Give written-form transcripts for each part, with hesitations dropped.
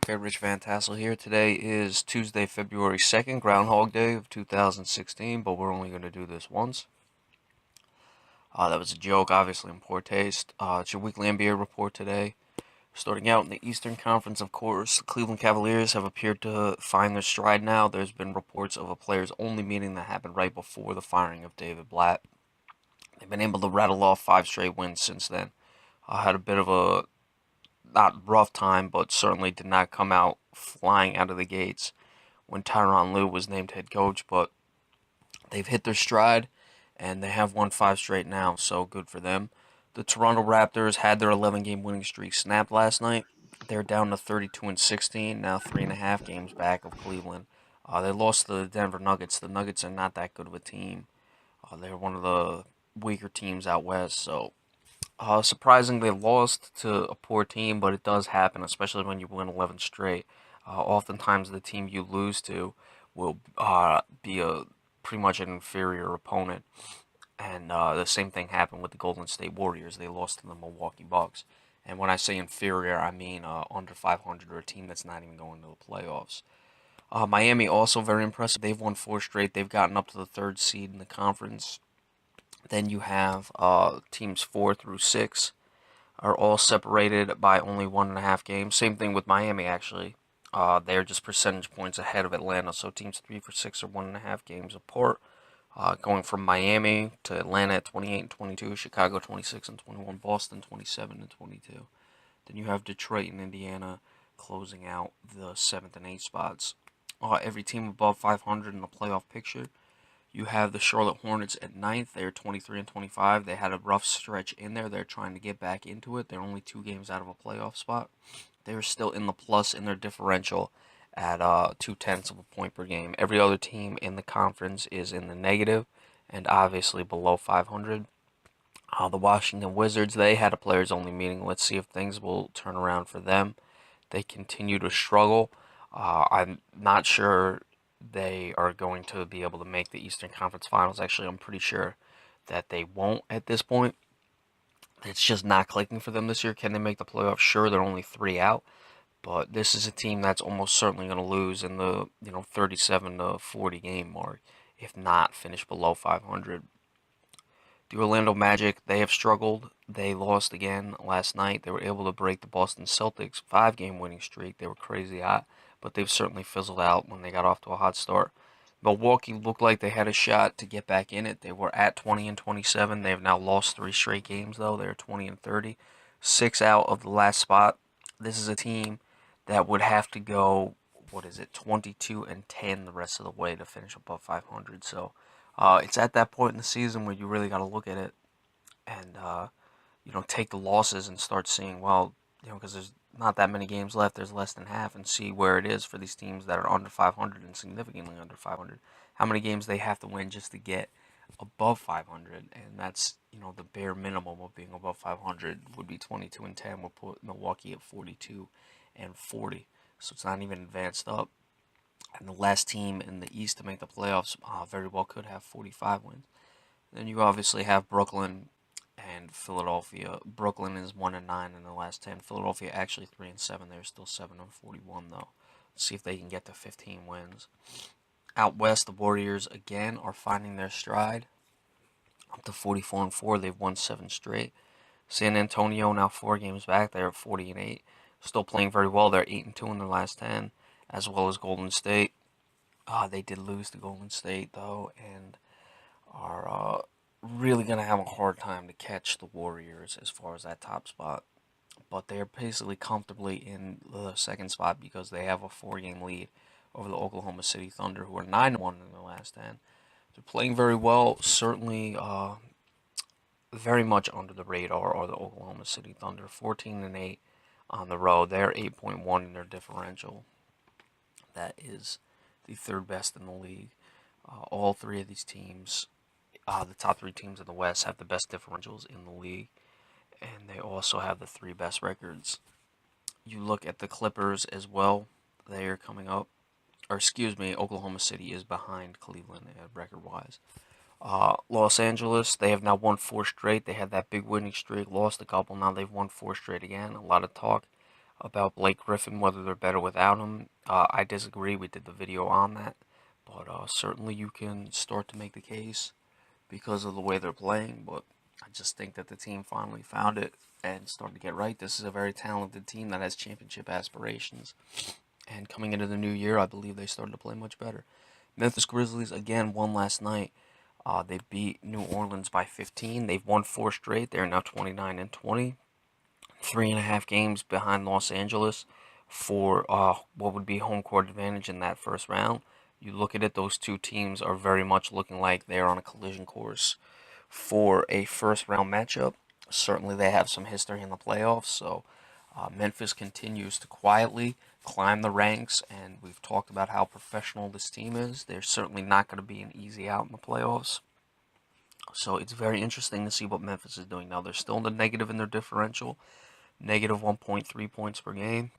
Okay, Rich Van Tassel here. Today is Tuesday, February 2nd, Groundhog Day of 2016, but we're only going to do this once. That was a joke, obviously in poor taste. It's your weekly NBA report today. Starting out in the Eastern Conference, of course, the Cleveland Cavaliers have appeared to find their stride now. There's been reports of a players-only meeting that happened right before the firing of David Blatt. They've been able to rattle off 5 straight wins since then. Had a bit of a not rough time, but certainly did not come out flying out of the gates when Tyronn Lue was named head coach, but they've hit their stride and they have won 5 straight now, so good for them. The Toronto Raptors had their 11-game winning streak snapped last night. They're down to 32 and 16, now 3.5 games back of Cleveland. They lost to the Denver Nuggets. The Nuggets are not that good of a team. They're one of the weaker teams out west, so surprising they lost to a poor team, but it does happen, especially when you win 11 straight. Oftentimes, the team you lose to will be a pretty much an inferior opponent, and the same thing happened with the Golden State Warriors. They lost to the Milwaukee Bucks, and when I say inferior, I mean under 500 or a team that's not even going to the playoffs. Miami also very impressive. They've won 4 straight. They've gotten up to the third seed in the conference. Then you have teams 4 through 6 are all separated by only 1.5 games. Same thing with Miami, actually. They're just percentage points ahead of Atlanta. So teams 3 for 6 are 1.5 games apart. Going from Miami to Atlanta at 28 and 22, Chicago 26 and 21, Boston 27 and 22. Then you have Detroit and Indiana closing out the 7th and 8th spots. Every team above 500 in the playoff picture. You have the Charlotte Hornets at ninth. They're 23 and 25. They had a rough stretch in there. They're trying to get back into it. They're only 2 games out of a playoff spot. They're still in the plus in their differential at 2/10 of a point per game. Every other team in the conference is in the negative and obviously below 500. The Washington Wizards, they had a players only meeting. Let's see if things will turn around for them. They continue to struggle. I'm not sure they are going to be able to make the Eastern Conference Finals. Actually, I'm pretty sure that they won't at this point. It's just not clicking for them this year. Can they make the playoffs? Sure, they're only 3 out, but this is a team that's almost certainly going to lose in the 37 to 40 game mark, if not finish below 500. The Orlando Magic, they have struggled. They lost again last night. They were able to break the Boston Celtics 5 game winning streak. They were crazy hot, but they've certainly fizzled out when they got off to a hot start. Milwaukee looked like they had a shot to get back in it. They were at 20 and 27. They have now lost 3 straight games though. They're 20 and 30, 6 out of the last spot. This is a team that would have to go, what is it, 22 and 10 the rest of the way to finish above 500. So it's at that point in the season where you really got to look at it and take the losses and start seeing, well, because there's not that many games left. There's less than half, and see where it is for these teams that are under 500 and significantly under 500. How many games they have to win just to get above 500, and that's the bare minimum of being above 500 would be 22 and 10. We'll put Milwaukee at 42 and 40, so it's not even advanced up. And the last team in the East to make the playoffs very well could have 45 wins. Then you obviously have Brooklyn and Philadelphia. Brooklyn is 1 and 9 in the last 10. Philadelphia actually 3 and 7. They're still 7 and 41 though. Let's see if they can get to 15 wins. Out west, the Warriors again are finding their stride. Up to 44 and 4. They've won 7 straight. San Antonio now 4 games back. They're at 40 and 8. Still playing very well. They're 8 and 2 in their last 10, as well as Golden State. They did lose to Golden State though, and are really going to have a hard time to catch the Warriors as far as that top spot. But they're basically comfortably in the second spot because they have a 4 game lead over the Oklahoma City Thunder, who are 9-1 in their last 10. They're playing very well. Certainly, very much under the radar are the Oklahoma City Thunder, 14 and 8 on the road. They're 8.1 in their differential. That is the third best in the league. All three of these teams, the top 3 teams in the West, have the best differentials in the league, and they also have the 3 best records. You look at the Clippers as well; they are coming up. Or excuse me, Oklahoma City is behind Cleveland record-wise. Los Angeles, they have now won 4 straight. They had that big winning streak, lost a couple. Now they've won 4 straight again. A lot of talk about Blake Griffin, whether they're better without him. I disagree. We did the video on that. But certainly you can start to make the case because of the way they're playing. But I just think that the team finally found it and started to get right. This is a very talented team that has championship aspirations. And coming into the new year, I believe they started to play much better. Memphis Grizzlies, again, won last night. They beat New Orleans by 15. They've won 4 straight. They're now 29-20. 3.5 games behind Los Angeles for what would be home court advantage in that first round. You look at it, those two teams are very much looking like they're on a collision course for a first round matchup. Certainly, they have some history in the playoffs, so Memphis continues to quietly climb the ranks, and we've talked about how professional this team is. They're certainly not going to be an easy out in the playoffs. So it's very interesting to see what Memphis is doing now. They're still in the negative in their differential, negative 1.3 points per game.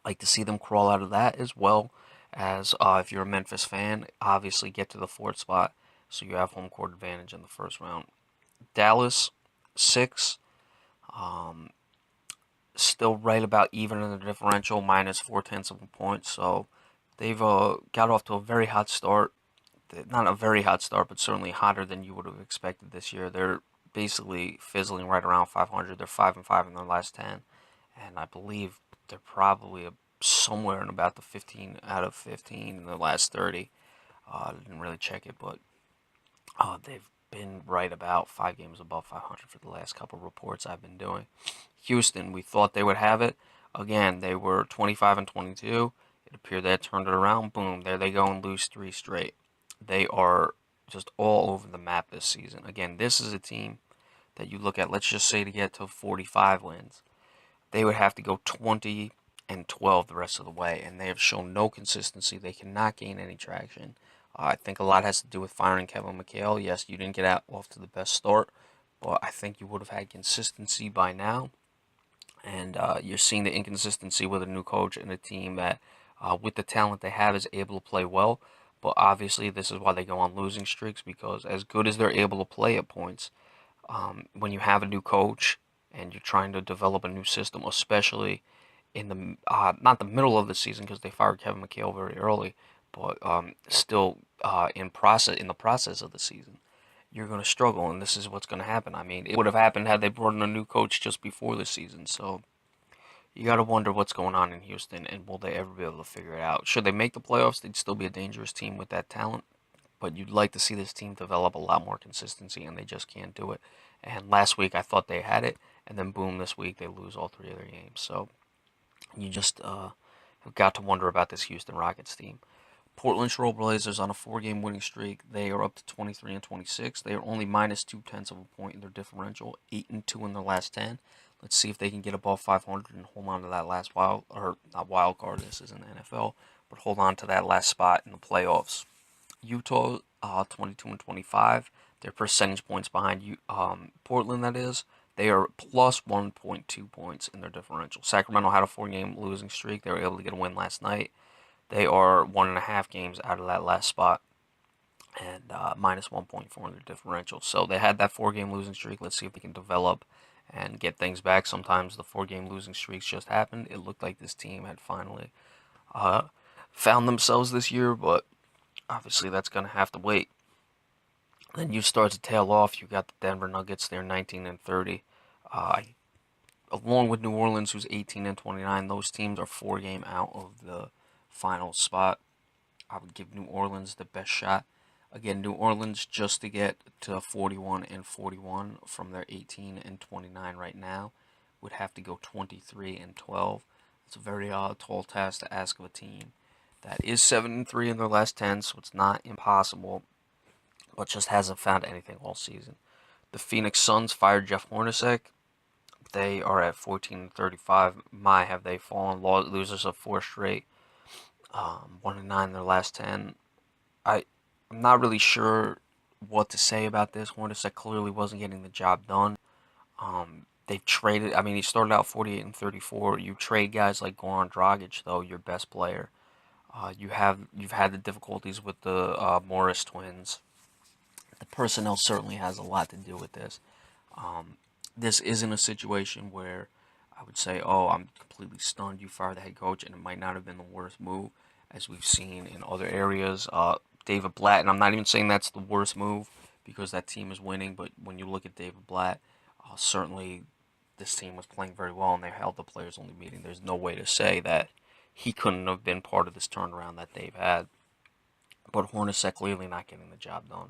Like to see them crawl out of that, as well as if you're a Memphis fan, obviously get to the fourth spot so you have home court advantage in the first round. Dallas, 6, um, still right about even in the differential, minus 4/10 of a point. So they've got off to a very hot start. Not a very hot start, but certainly hotter than you would have expected this year. They're basically fizzling right around 500. They're 5-5 in their last 10, and I believe they're probably somewhere in about the 15 out of 15 in the last 30. I didn't really check it, but they've been right about 5 games above 500 for the last couple of reports I've been doing. Houston, we thought they would have it. Again, they were 25-22. It appeared they had turned it around. Boom, there they go and lose 3 straight. They are just all over the map this season. Again, this is a team that you look at, let's just say to get to 45 wins, they would have to go 20-12 the rest of the way, and they have shown no consistency. They cannot gain any traction. I think a lot has to do with firing Kevin McHale. Yes, you didn't get out off to the best start, but I think you would have had consistency by now. And you're seeing the inconsistency with a new coach and a team that, with the talent they have, is able to play well. But obviously, this is why they go on losing streaks, because as good as they're able to play at points, when you have a new coach and you're trying to develop a new system, especially in the not the middle of the season because they fired Kevin McHale very early, but still in the process of the season, you're going to struggle, and this is what's going to happen. I mean, it would have happened had they brought in a new coach just before the season. So you got to wonder what's going on in Houston, and will they ever be able to figure it out? Should they make the playoffs, they'd still be a dangerous team with that talent. But you'd like to see this team develop a lot more consistency, and they just can't do it. And last week I thought they had it, and then boom, this week they lose all 3 of their games. So you just have got to wonder about this Houston Rockets team. Portland Trailblazers on a 4-game winning streak. They are up to 23-26. They are only minus 2/10 of a point in their differential, 8-2 in their last 10. Let's see if they can get above 500 and hold on to that last not wild card. This isn't the NFL, but hold on to that last spot in the playoffs. Utah, 22-25. They're percentage points behind Portland. That is, they are plus 1.2 points in their differential. Sacramento had a 4-game losing streak. They were able to get a win last night. They are 1.5 games out of that last spot, and minus 1.4 in their differential. So they had that 4-game losing streak. Let's see if they can develop and get things back. Sometimes the 4-game losing streaks just happened. It looked like this team had finally found themselves this year, but obviously that's going to have to wait. Then you start to tail off. You got the Denver Nuggets. They're 19-30. Along with New Orleans, who's 18-29. Those teams are 4-game out of the final spot. I would give New Orleans the best shot. Again, New Orleans, just to get to 41-41 from their 18-29 right now, would have to go 23-12. It's a very tall task to ask of a team that is 7-3 in their last 10, so it's not impossible, but just hasn't found anything all season. The Phoenix Suns fired Jeff Hornacek. They are at 14-35. My, have they fallen losers of 4 straight. 1-9 in their last 10. I'm not really sure what to say about this. Hornacek clearly wasn't getting the job done. They traded. I mean, he started out 48-34. You trade guys like Goran Dragic, though, your best player. You've had the difficulties with the Morris twins. The personnel certainly has a lot to do with this. This isn't a situation where I would say, oh, I'm completely stunned you fired the head coach, and it might not have been the worst move, as we've seen in other areas. David Blatt, and I'm not even saying that's the worst move because that team is winning, but when you look at David Blatt, certainly this team was playing very well and they held the players only meeting. There's no way to say that he couldn't have been part of this turnaround that they've had. But Hornacek clearly not getting the job done.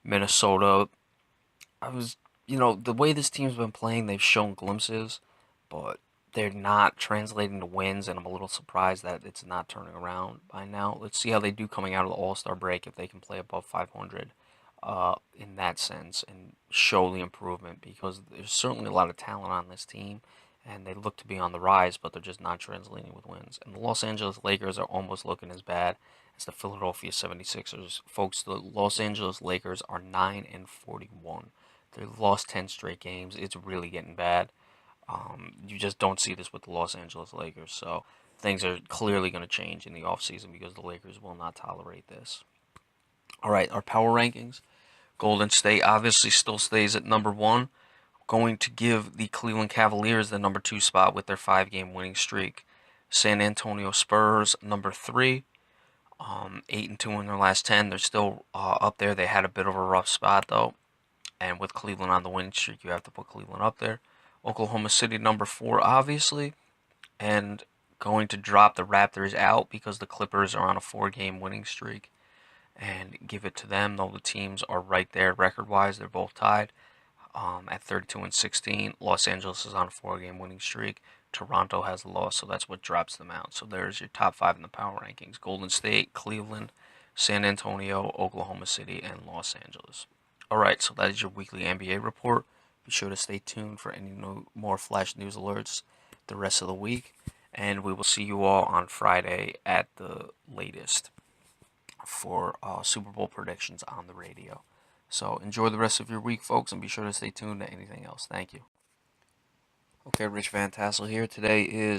Minnesota, I was, the way this team's been playing, they've shown glimpses, but they're not translating to wins, and I'm a little surprised that it's not turning around by now. Let's see how they do coming out of the All-Star break if they can play above 500 in that sense and show the improvement because there's certainly a lot of talent on this team and they look to be on the rise, but they're just not translating with wins. And the Los Angeles Lakers are almost looking as bad as the Philadelphia 76ers. Folks, the Los Angeles Lakers are 9-41. They've lost 10 straight games. It's really getting bad. You just don't see this with the Los Angeles Lakers. So things are clearly going to change in the offseason because the Lakers will not tolerate this. All right, our power rankings. Golden State obviously still stays at number one. Going to give the Cleveland Cavaliers the number 2 spot with their 5-game winning streak. San Antonio Spurs number 3, 8-2 in their last 10. They're still up there. They had a bit of a rough spot though, and with Cleveland on the winning streak, you have to put Cleveland up there. Oklahoma City number 4, obviously, and going to drop the Raptors out because the Clippers are on a 4-game winning streak, and give it to them. Though the teams are right there record-wise, they're both tied. At 32-16. Los Angeles is on a 4-game winning streak. Toronto has a loss, so that's what drops them out. So there's your top 5 in the power rankings: Golden State, Cleveland, San Antonio, Oklahoma City, and Los Angeles. All right, so that is your weekly NBA report. Be sure to stay tuned for any more flash news alerts the rest of the week, and we will see you all on Friday at the latest for Super Bowl predictions on the radio. So enjoy the rest of your week, folks, and be sure to stay tuned to anything else. Thank you. Okay, Rich Van Tassel here. Today is